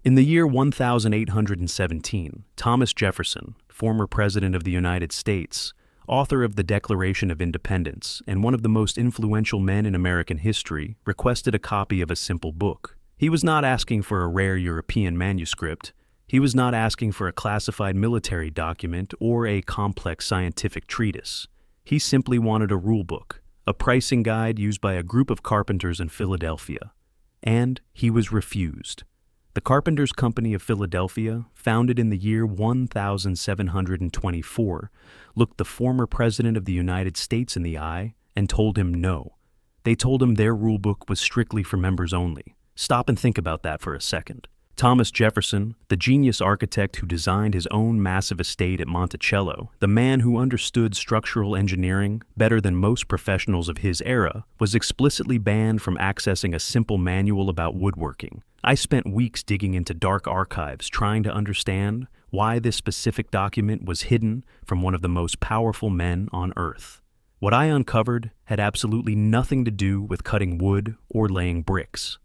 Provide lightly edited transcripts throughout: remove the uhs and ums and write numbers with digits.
In the year 1817, Thomas Jefferson, former President of the United States, author of the Declaration of Independence and one of the most influential men in American history, requested a copy of a simple book. He was not asking for a rare European manuscript. He was not asking for a classified military document or a complex scientific treatise. He simply wanted a rulebook, a pricing guide used by a group of carpenters in Philadelphia. And he was refused. The Carpenters Company of Philadelphia, founded in the year 1724, looked the former President of the United States in the eye and told him no. They told him their rulebook was strictly for members only. Stop and think about that for a second. Thomas Jefferson, the genius architect who designed his own massive estate at Monticello, the man who understood structural engineering better than most professionals of his era, was explicitly banned from accessing a simple manual about woodworking. I spent weeks digging into dark archives trying to understand why this specific document was hidden from one of the most powerful men on Earth. What I uncovered had absolutely nothing to do with cutting wood or laying bricks.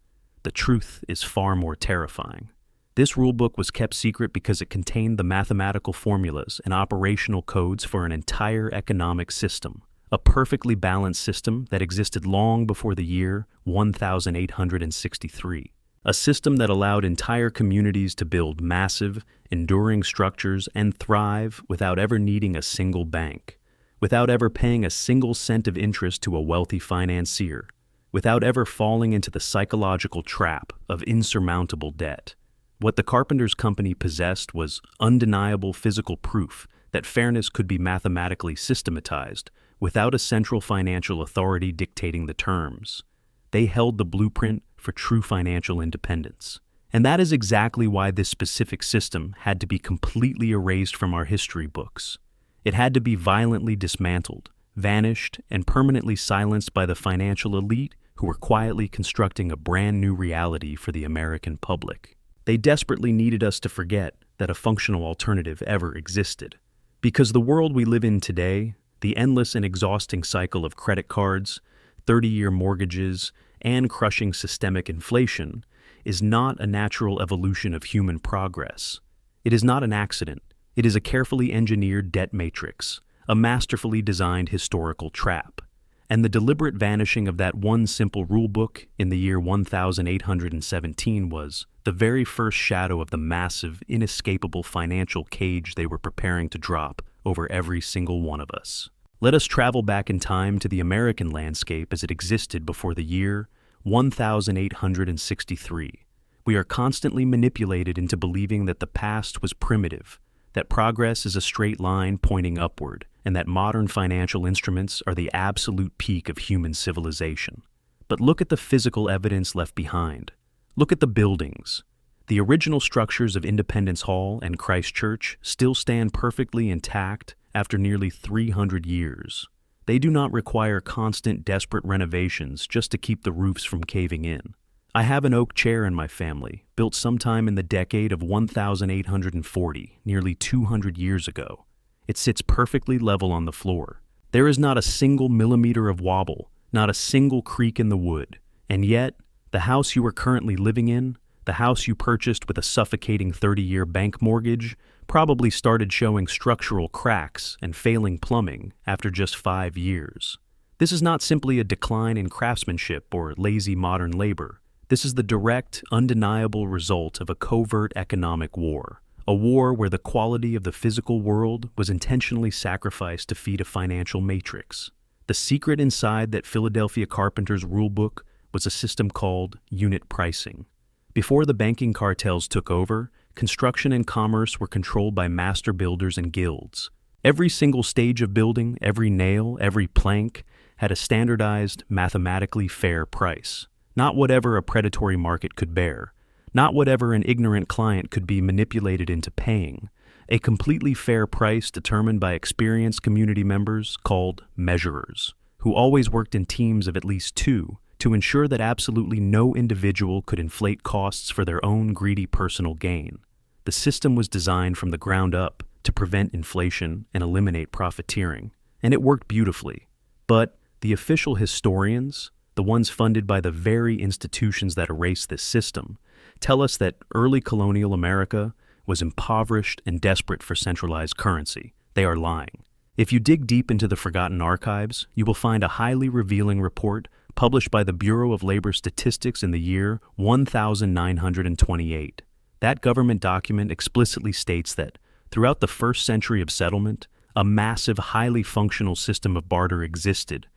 The truth is far more terrifying. This rulebook was kept secret because it contained the mathematical formulas and operational codes for an entire economic system, a perfectly balanced system that existed long before the year 1863. A system that allowed entire communities to build massive, enduring structures and thrive without ever needing a single bank, without ever paying a single cent of interest to a wealthy financier, without ever falling into the psychological trap of insurmountable debt. What the Carpenters Company possessed was undeniable physical proof that fairness could be mathematically systematized without a central financial authority dictating the terms. They held the blueprint for true financial independence. And that is exactly why this specific system had to be completely erased from our history books. It had to be violently dismantled, vanished, and permanently silenced by the financial elite who were quietly constructing a brand new reality for the American public. They desperately needed us to forget that a functional alternative ever existed. Because the world we live in today, the endless and exhausting cycle of credit cards, 30-year mortgages, and crushing systemic inflation, is not a natural evolution of human progress. It is not an accident. It is a carefully engineered debt matrix, a masterfully designed historical trap. And the deliberate vanishing of that one simple rulebook in the year 1817 was the very first shadow of the massive, inescapable financial cage they were preparing to drop over every single one of us. Let us travel back in time to the American landscape as it existed before the year 1863. We are constantly manipulated into believing that the past was primitive, that progress is a straight line pointing upward, and that modern financial instruments are the absolute peak of human civilization. But look at the physical evidence left behind. Look at the buildings. The original structures of Independence Hall and Christ Church still stand perfectly intact after nearly 300 years. They do not require constant, desperate renovations just to keep the roofs from caving in. I have an oak chair in my family, built sometime in the decade of 1840, nearly 200 years ago. It sits perfectly level on the floor. There is not a single millimeter of wobble, not a single creak in the wood. And yet, the house you are currently living in, the house you purchased with a suffocating 30-year bank mortgage, probably started showing structural cracks and failing plumbing after just 5 years. This is not simply a decline in craftsmanship or lazy modern labor. This is the direct, undeniable result of a covert economic war. A war where the quality of the physical world was intentionally sacrificed to feed a financial matrix. The secret inside that Philadelphia Carpenters rulebook was a system called unit pricing. Before the banking cartels took over, construction and commerce were controlled by master builders and guilds. Every single stage of building, every nail, every plank, had a standardized, mathematically fair price. Not whatever a predatory market could bear. Not whatever an ignorant client could be manipulated into paying. A completely fair price determined by experienced community members called measurers, who always worked in teams of at least 2 to ensure that absolutely no individual could inflate costs for their own greedy personal gain. The system was designed from the ground up to prevent inflation and eliminate profiteering, and it worked beautifully. But the official historians, the ones funded by the very institutions that erased this system, tell us that early colonial America was impoverished and desperate for centralized currency. They are lying. If you dig deep into the forgotten archives, you will find a highly revealing report published by the Bureau of Labor Statistics in the year 1928. That government document explicitly states that, throughout the first century of settlement, a massive, highly functional system of barter existed,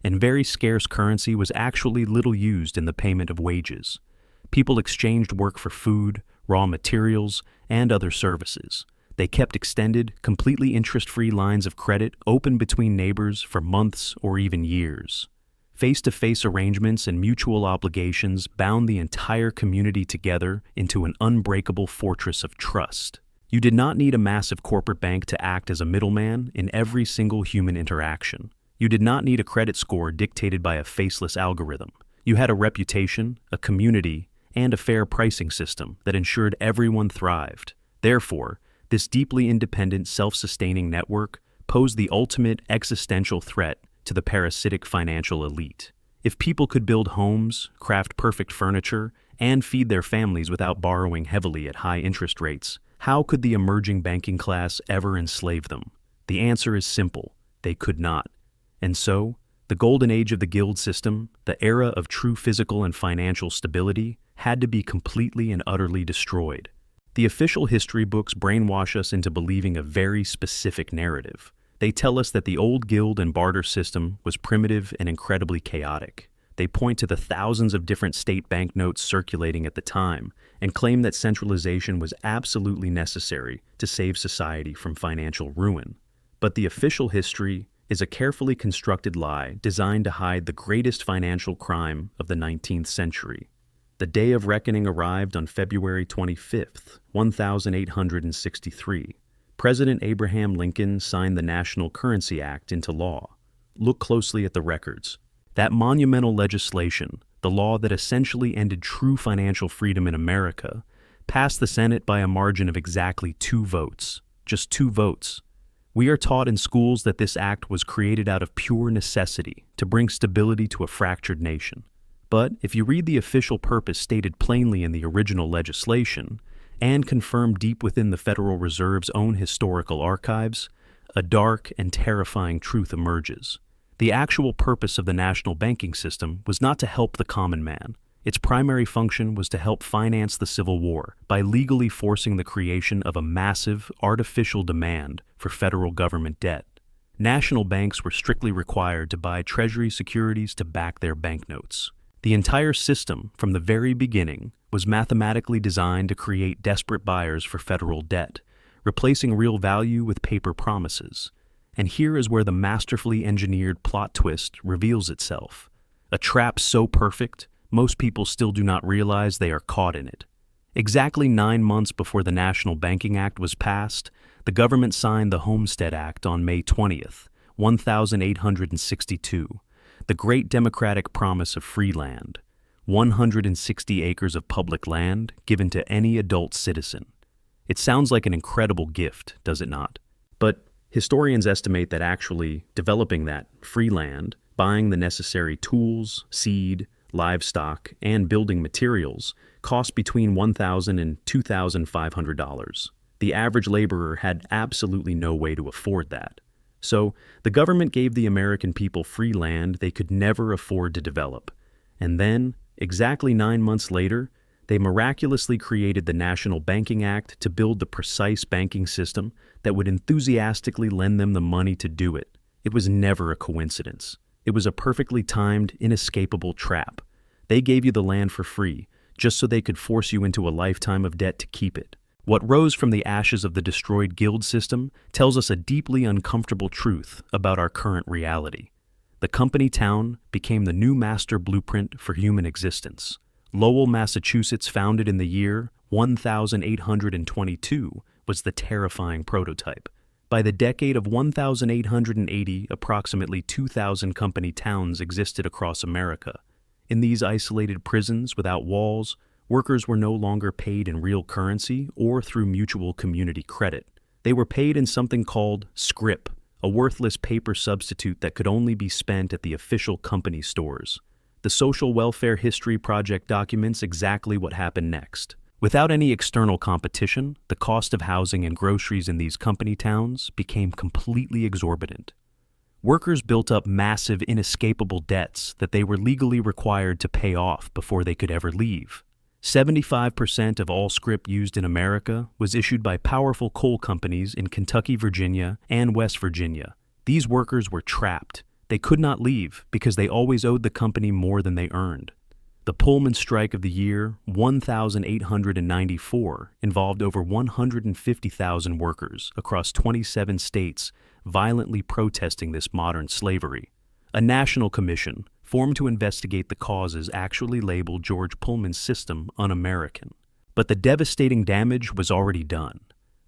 and very scarce currency was actually little used in the payment of wages. People exchanged work for food, raw materials, and other services. They kept extended, completely interest-free lines of credit open between neighbors for months or even years. Face-to-face arrangements and mutual obligations bound the entire community together into an unbreakable fortress of trust. You did not need a massive corporate bank to act as a middleman in every single human interaction. You did not need a credit score dictated by a faceless algorithm. You had a reputation, a community, and a fair pricing system that ensured everyone thrived. Therefore, this deeply independent, self-sustaining network posed the ultimate existential threat to the parasitic financial elite. If people could build homes, craft perfect furniture, and feed their families without borrowing heavily at high interest rates, how could the emerging banking class ever enslave them? The answer is simple: they could not. And so, the golden age of the guild system, the era of true physical and financial stability, had to be completely and utterly destroyed. The official history books brainwash us into believing a very specific narrative. They tell us that the old guild and barter system was primitive and incredibly chaotic. They point to the thousands of different state banknotes circulating at the time and claim that centralization was absolutely necessary to save society from financial ruin. But the official history is a carefully constructed lie designed to hide the greatest financial crime of the 19th century. The day of reckoning arrived on February 25th, 1863. President Abraham Lincoln signed the National Currency Act into law. Look closely at the records. That monumental legislation, the law that essentially ended true financial freedom in America, passed the Senate by a margin of exactly 2 votes. Just 2 votes. We are taught in schools that this act was created out of pure necessity to bring stability to a fractured nation. But if you read the official purpose stated plainly in the original legislation, and confirmed deep within the Federal Reserve's own historical archives, a dark and terrifying truth emerges. The actual purpose of the national banking system was not to help the common man. Its primary function was to help finance the Civil War by legally forcing the creation of a massive, artificial demand for federal government debt. National banks were strictly required to buy Treasury securities to back their banknotes. The entire system, from the very beginning, was mathematically designed to create desperate buyers for federal debt, replacing real value with paper promises. And here is where the masterfully engineered plot twist reveals itself. A trap so perfect, most people still do not realize they are caught in it. Exactly 9 months before the National Banking Act was passed, the government signed the Homestead Act on May 20th, 1862. The great democratic promise of free land, 160 acres of public land given to any adult citizen. It sounds like an incredible gift, does it not? But historians estimate that actually developing that free land, buying the necessary tools, seed, livestock, and building materials cost between $1,000 and $2,500. The average laborer had absolutely no way to afford that. So, the government gave the American people free land they could never afford to develop. And then, exactly 9 months later, they miraculously created the National Banking Act to build the precise banking system that would enthusiastically lend them the money to do it. It was never a coincidence. It was a perfectly timed, inescapable trap. They gave you the land for free, just so they could force you into a lifetime of debt to keep it. What rose from the ashes of the destroyed guild system tells us a deeply uncomfortable truth about our current reality. The company town became the new master blueprint for human existence. Lowell, Massachusetts, founded in the year 1822, was the terrifying prototype. By the decade of 1880, approximately 2,000 company towns existed across America. In these isolated prisons without walls, workers were no longer paid in real currency or through mutual community credit. They were paid in something called scrip, a worthless paper substitute that could only be spent at the official company stores. The Social Welfare History Project documents exactly what happened next. Without any external competition, the cost of housing and groceries in these company towns became completely exorbitant. Workers built up massive, inescapable debts that they were legally required to pay off before they could ever leave. 75% of all scrip used in America was issued by powerful coal companies in Kentucky, Virginia, and West Virginia. These workers were trapped. They could not leave because they always owed the company more than they earned. The Pullman strike of the year 1894 involved over 150,000 workers across 27 states violently protesting this modern slavery. A national commission formed to investigate the causes actually labeled George Pullman's system un-American. But the devastating damage was already done.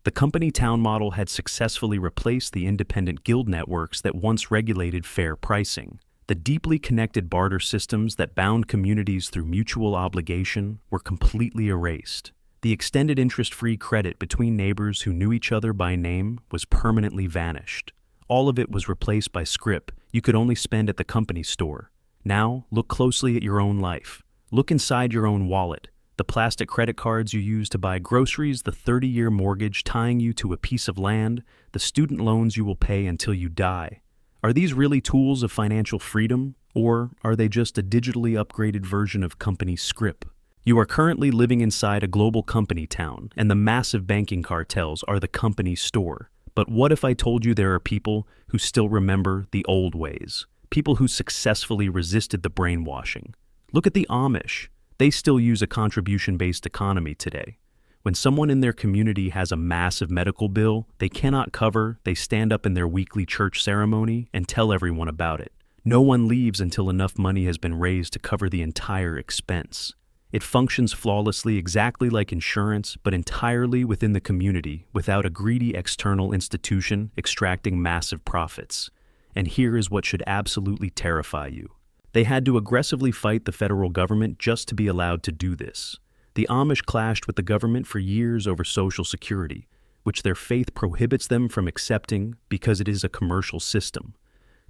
The company town model had successfully replaced the independent guild networks that once regulated fair pricing. The deeply connected barter systems that bound communities through mutual obligation were completely erased. The extended interest-free credit between neighbors who knew each other by name was permanently vanished. All of it was replaced by scrip you could only spend at the company store. Now, look closely at your own life. Look inside your own wallet. The plastic credit cards you use to buy groceries, the 30-year mortgage tying you to a piece of land, the student loans you will pay until you die. Are these really tools of financial freedom, or are they just a digitally upgraded version of company scrip? You are currently living inside a global company town, and the massive banking cartels are the company store. But what if I told you there are people who still remember the old ways? People who successfully resisted the brainwashing. Look at the Amish. They still use a contribution-based economy today. When someone in their community has a massive medical bill they cannot cover, they stand up in their weekly church ceremony and tell everyone about it. No one leaves until enough money has been raised to cover the entire expense. It functions flawlessly, exactly like insurance, but entirely within the community, without a greedy external institution extracting massive profits. And here is what should absolutely terrify you. They had to aggressively fight the federal government just to be allowed to do this. The Amish clashed with the government for years over Social Security, which their faith prohibits them from accepting because it is a commercial system.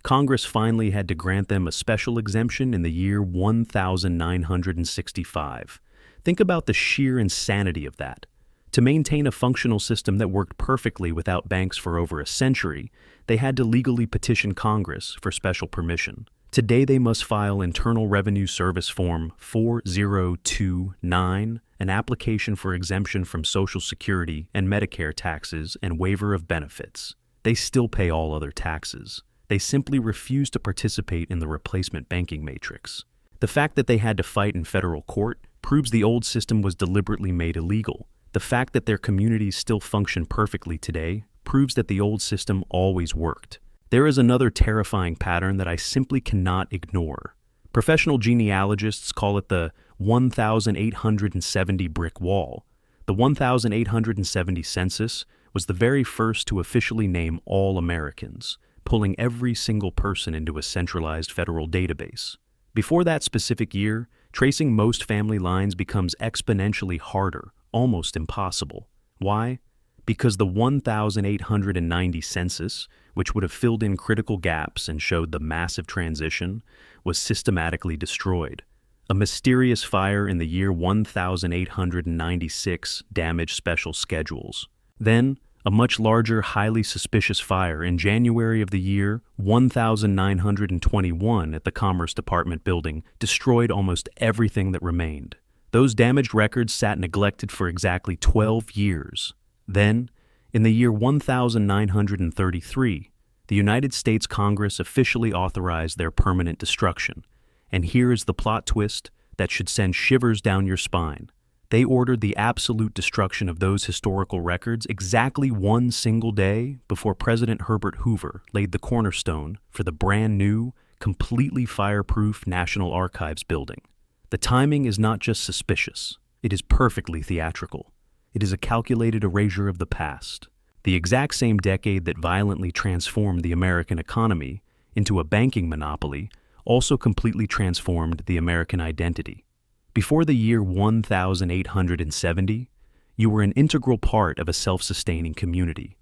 Congress finally had to grant them a special exemption in the year 1965. Think about the sheer insanity of that. To maintain a functional system that worked perfectly without banks for over a century, they had to legally petition Congress for special permission. Today they must file Internal Revenue Service Form 4029, an application for exemption from Social Security and Medicare taxes and waiver of benefits. They still pay all other taxes. They simply refuse to participate in the replacement banking matrix. The fact that they had to fight in federal court proves the old system was deliberately made illegal. The fact that their communities still function perfectly today proves that the old system always worked. There is another terrifying pattern that I simply cannot ignore. Professional genealogists call it the 1,870 brick wall. The 1,870 census was the very first to officially name all Americans, pulling every single person into a centralized federal database. Before that specific year, tracing most family lines becomes exponentially harder, almost impossible. Why? Because the 1,890 census, which would have filled in critical gaps and showed the massive transition, was systematically destroyed. A mysterious fire in the year 1896 damaged special schedules. Then, a much larger, highly suspicious fire in January of the year 1921 at the Commerce Department building destroyed almost everything that remained. Those damaged records sat neglected for exactly 12 years. Then, in the year 1933, the United States Congress officially authorized their permanent destruction. And here is the plot twist that should send shivers down your spine. They ordered the absolute destruction of those historical records exactly one single day before President Herbert Hoover laid the cornerstone for the brand new, completely fireproof National Archives building. The timing is not just suspicious, it is perfectly theatrical. It is a calculated erasure of the past. The exact same decade that violently transformed the American economy into a banking monopoly also completely transformed the American identity. Before the year 1870, you were an integral part of a self-sustaining community,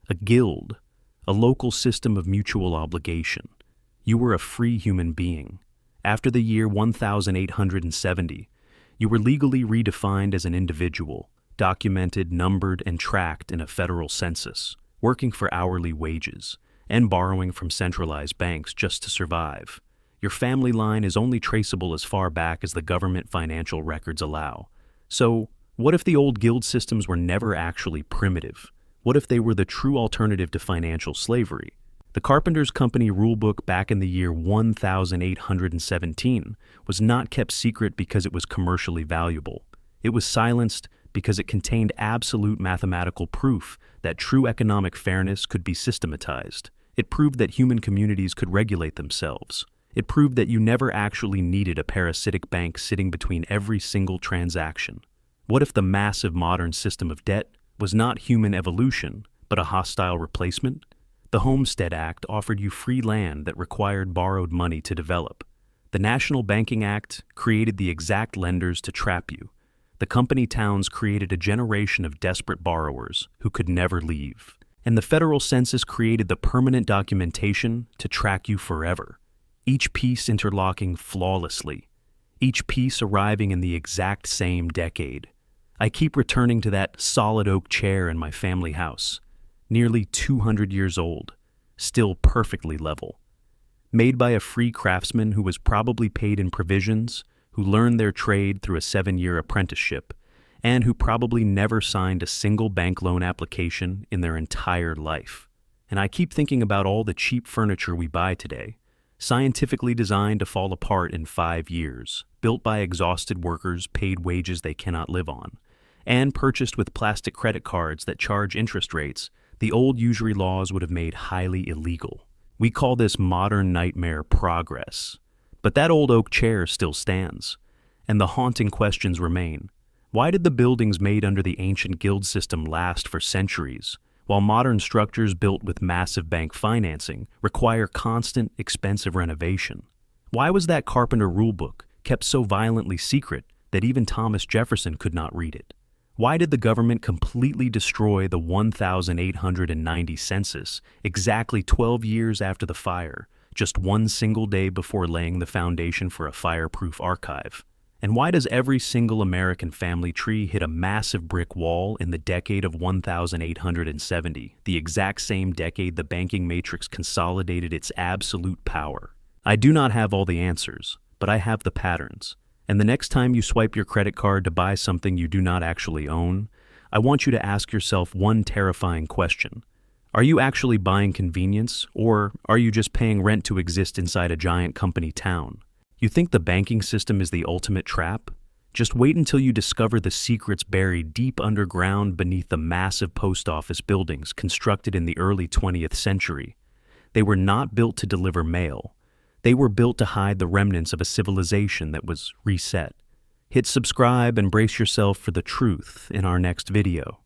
a guild, a local system of mutual obligation. You were a free human being. After the year 1870, you were legally redefined as an individual, documented, numbered, and tracked in a federal census, working for hourly wages, and borrowing from centralized banks just to survive. Your family line is only traceable as far back as the government financial records allow. So, what if the old guild systems were never actually primitive? What if they were the true alternative to financial slavery? The Carpenters Company rulebook back in the year 1817 was not kept secret because it was commercially valuable. It was silenced because it contained absolute mathematical proof that true economic fairness could be systematized. It proved that human communities could regulate themselves. It proved that you never actually needed a parasitic bank sitting between every single transaction. What if the massive modern system of debt was not human evolution, but a hostile replacement? The Homestead Act offered you free land that required borrowed money to develop. The National Banking Act created the exact lenders to trap you. The company towns created a generation of desperate borrowers who could never leave. And the federal census created the permanent documentation to track you forever. Each piece interlocking flawlessly, each piece arriving in the exact same decade. I keep returning to that solid oak chair in my family house, nearly 200 years old, still perfectly level. Made by a free craftsman who was probably paid in provisions, who learned their trade through a 7-year apprenticeship, and who probably never signed a single bank loan application in their entire life. And I keep thinking about all the cheap furniture we buy today, scientifically designed to fall apart in 5 years, built by exhausted workers paid wages they cannot live on, and purchased with plastic credit cards that charge interest rates the old usury laws would have made highly illegal. We call this modern nightmare progress. But that old oak chair still stands, and the haunting questions remain. Why did the buildings made under the ancient guild system last for centuries, while modern structures built with massive bank financing require constant, expensive renovation? Why was that Carpenter rulebook kept so violently secret that even Thomas Jefferson could not read it? Why did the government completely destroy the 1890 census exactly 12 years after the fire, just one single day before laying the foundation for a fireproof archive? And why does every single American family tree hit a massive brick wall in the decade of 1870, the exact same decade the banking matrix consolidated its absolute power? I do not have all the answers, but I have the patterns. And the next time you swipe your credit card to buy something you do not actually own, I want you to ask yourself one terrifying question. Are you actually buying convenience, or are you just paying rent to exist inside a giant company town? You think the banking system is the ultimate trap? Just wait until you discover the secrets buried deep underground beneath the massive post office buildings constructed in the early 20th century. They were not built to deliver mail. They were built to hide the remnants of a civilization that was reset. Hit subscribe and brace yourself for the truth in our next video.